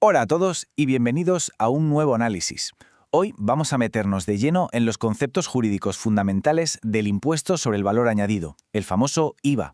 Hola a todos y bienvenidos a un nuevo análisis. Hoy vamos a meternos de lleno en los conceptos jurídicos fundamentales del impuesto sobre el valor añadido, el famoso IVA.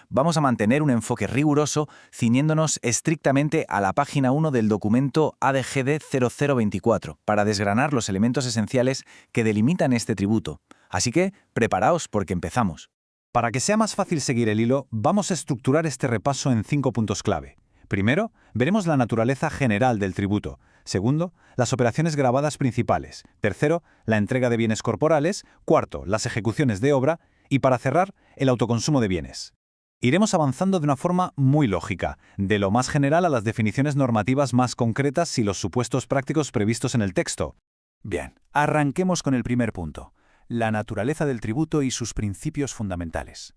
Vamos a mantener un enfoque riguroso ciñéndonos estrictamente a la página 1 del documento ADGD 0024 para desgranar los elementos esenciales que delimitan este tributo. Así que, preparaos porque empezamos. Para que sea más fácil seguir el hilo, vamos a estructurar este repaso en 5 puntos clave. Primero, veremos la naturaleza general del tributo. Segundo, las operaciones gravadas principales. Tercero, la entrega de bienes corporales. Cuarto, las ejecuciones de obra. Y para cerrar, el autoconsumo de bienes. Iremos avanzando de una forma muy lógica, de lo más general a las definiciones normativas más concretas y los supuestos prácticos previstos en el texto. Bien, arranquemos con el primer punto, la naturaleza del tributo y sus principios fundamentales.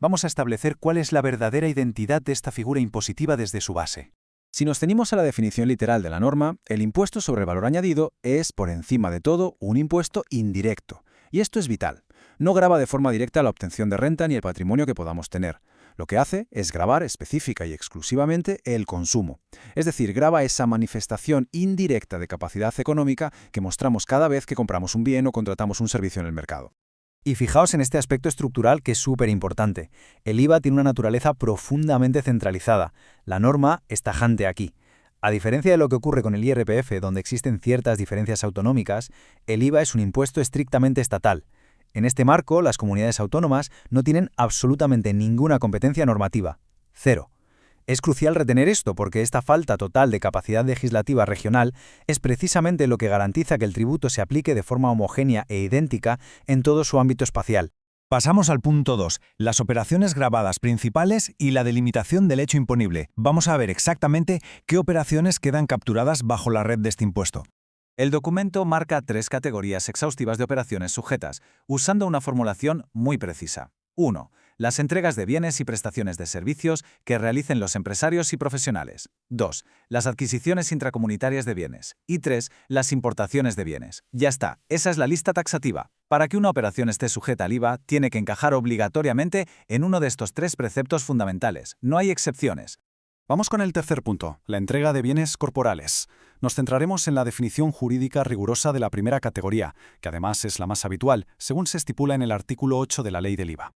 Vamos a establecer cuál es la verdadera identidad de esta figura impositiva desde su base. Si nos ceñimos a la definición literal de la norma, el impuesto sobre el valor añadido es, por encima de todo, un impuesto indirecto. Y esto es vital. No grava de forma directa la obtención de renta ni el patrimonio que podamos tener. Lo que hace es gravar específica y exclusivamente el consumo. Es decir, grava esa manifestación indirecta de capacidad económica que mostramos cada vez que compramos un bien o contratamos un servicio en el mercado. Y fijaos en este aspecto estructural que es súper importante. El IVA tiene una naturaleza profundamente centralizada. La norma es tajante aquí. A diferencia de lo que ocurre con el IRPF, donde existen ciertas diferencias autonómicas, el IVA es un impuesto estrictamente estatal. En este marco, las comunidades autónomas no tienen absolutamente ninguna competencia normativa. Cero. Es crucial retener esto porque esta falta total de capacidad legislativa regional es precisamente lo que garantiza que el tributo se aplique de forma homogénea e idéntica en todo su ámbito espacial. Pasamos al punto 2, las operaciones gravadas principales y la delimitación del hecho imponible. Vamos a ver exactamente qué operaciones quedan capturadas bajo la red de este impuesto. El documento marca 3 categorías exhaustivas de operaciones sujetas, usando una formulación muy precisa. 1. Las entregas de bienes y prestaciones de servicios que realicen los empresarios y profesionales. 2. Las adquisiciones intracomunitarias de bienes. Y 3. Las importaciones de bienes. Ya está, esa es la lista taxativa. Para que una operación esté sujeta al IVA, tiene que encajar obligatoriamente en uno de estos 3 preceptos fundamentales. No hay excepciones. Vamos con el tercer punto, la entrega de bienes corporales. Nos centraremos en la definición jurídica rigurosa de la primera categoría, que además es la más habitual, según se estipula en el artículo 8 de la Ley del IVA.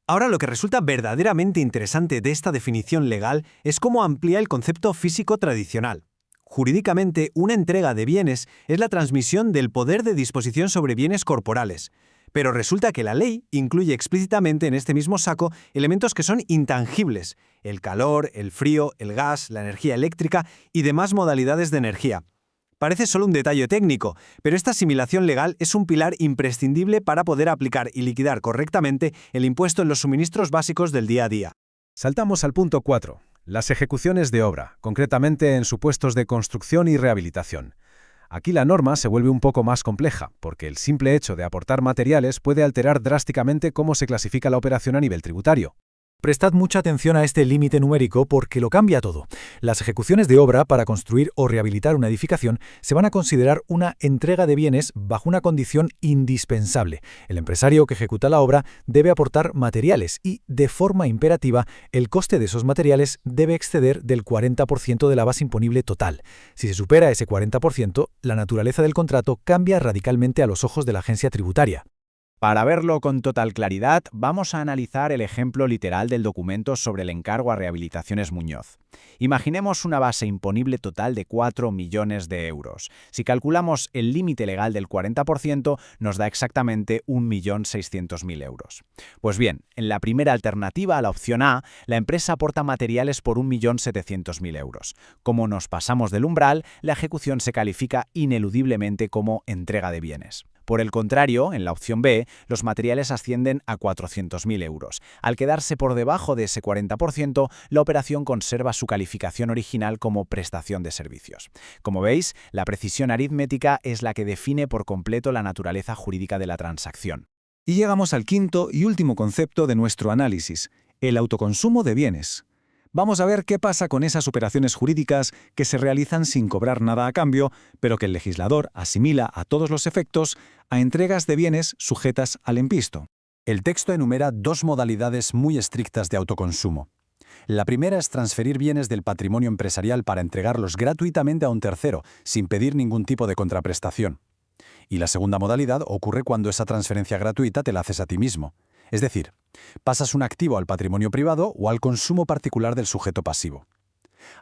Ahora lo que resulta verdaderamente interesante de esta definición legal es cómo amplía el concepto físico tradicional. Jurídicamente, una entrega de bienes es la transmisión del poder de disposición sobre bienes corporales. Pero resulta que la ley incluye explícitamente en este mismo saco elementos que son intangibles: el calor, el frío, el gas, la energía eléctrica y demás modalidades de energía. Parece solo un detalle técnico, pero esta asimilación legal es un pilar imprescindible para poder aplicar y liquidar correctamente el impuesto en los suministros básicos del día a día. Saltamos al punto 4, las ejecuciones de obra, concretamente en supuestos de construcción y rehabilitación. Aquí la norma se vuelve un poco más compleja, porque el simple hecho de aportar materiales puede alterar drásticamente cómo se clasifica la operación a nivel tributario. Prestad mucha atención a este límite numérico porque lo cambia todo. Las ejecuciones de obra para construir o rehabilitar una edificación se van a considerar una entrega de bienes bajo una condición indispensable. El empresario que ejecuta la obra debe aportar materiales y, de forma imperativa, el coste de esos materiales debe exceder del 40% de la base imponible total. Si se supera ese 40%, la naturaleza del contrato cambia radicalmente a los ojos de la agencia tributaria. Para verlo con total claridad, vamos a analizar el ejemplo literal del documento sobre el encargo a Rehabilitaciones Muñoz. Imaginemos una base imponible total de 4 millones de euros. Si calculamos el límite legal del 40%, nos da exactamente 1.600.000 euros. Pues bien, en la primera alternativa, a la opción A, la empresa aporta materiales por 1.700.000 euros. Como nos pasamos del umbral, la ejecución se califica ineludiblemente como entrega de bienes. Por el contrario, en la opción B, los materiales ascienden a 400.000 euros. Al quedarse por debajo de ese 40%, la operación conserva su calificación original como prestación de servicios. Como veis, la precisión aritmética es la que define por completo la naturaleza jurídica de la transacción. Y llegamos al quinto y último concepto de nuestro análisis, el autoconsumo de bienes. Vamos a ver qué pasa con esas operaciones jurídicas que se realizan sin cobrar nada a cambio, pero que el legislador asimila a todos los efectos a entregas de bienes sujetas al empisto. El texto enumera 2 modalidades muy estrictas de autoconsumo. La primera es transferir bienes del patrimonio empresarial para entregarlos gratuitamente a un tercero, sin pedir ningún tipo de contraprestación. Y la segunda modalidad ocurre cuando esa transferencia gratuita te la haces a ti mismo. Es decir, pasas un activo al patrimonio privado o al consumo particular del sujeto pasivo.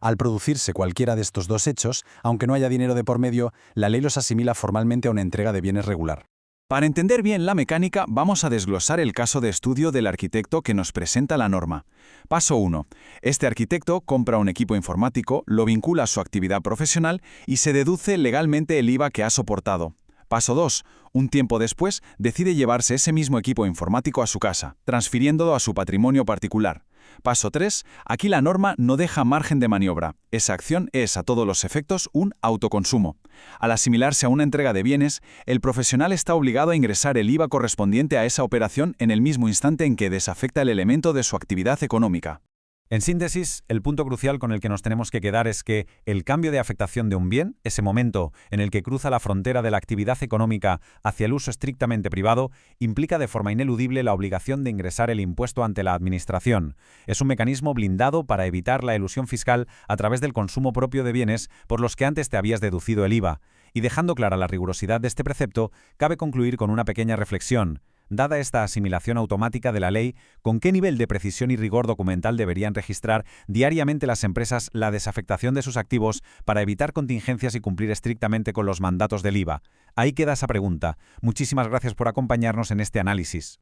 Al producirse cualquiera de estos dos hechos, aunque no haya dinero de por medio, la ley los asimila formalmente a una entrega de bienes regular. Para entender bien la mecánica, vamos a desglosar el caso de estudio del arquitecto que nos presenta la norma. Paso 1. Este arquitecto compra un equipo informático, lo vincula a su actividad profesional y se deduce legalmente el IVA que ha soportado. Paso 2. Un tiempo después, decide llevarse ese mismo equipo informático a su casa, transfiriéndolo a su patrimonio particular. Paso 3. Aquí la norma no deja margen de maniobra. Esa acción es, a todos los efectos, un autoconsumo. Al asimilarse a una entrega de bienes, el profesional está obligado a ingresar el IVA correspondiente a esa operación en el mismo instante en que desafecta el elemento de su actividad económica. En síntesis, el punto crucial con el que nos tenemos que quedar es que el cambio de afectación de un bien, ese momento en el que cruza la frontera de la actividad económica hacia el uso estrictamente privado, implica de forma ineludible la obligación de ingresar el impuesto ante la Administración. Es un mecanismo blindado para evitar la elusión fiscal a través del consumo propio de bienes por los que antes te habías deducido el IVA. Y dejando clara la rigurosidad de este precepto, cabe concluir con una pequeña reflexión. Dada esta asimilación automática de la ley, ¿con qué nivel de precisión y rigor documental deberían registrar diariamente las empresas la desafectación de sus activos para evitar contingencias y cumplir estrictamente con los mandatos del IVA? Ahí queda esa pregunta. Muchísimas gracias por acompañarnos en este análisis.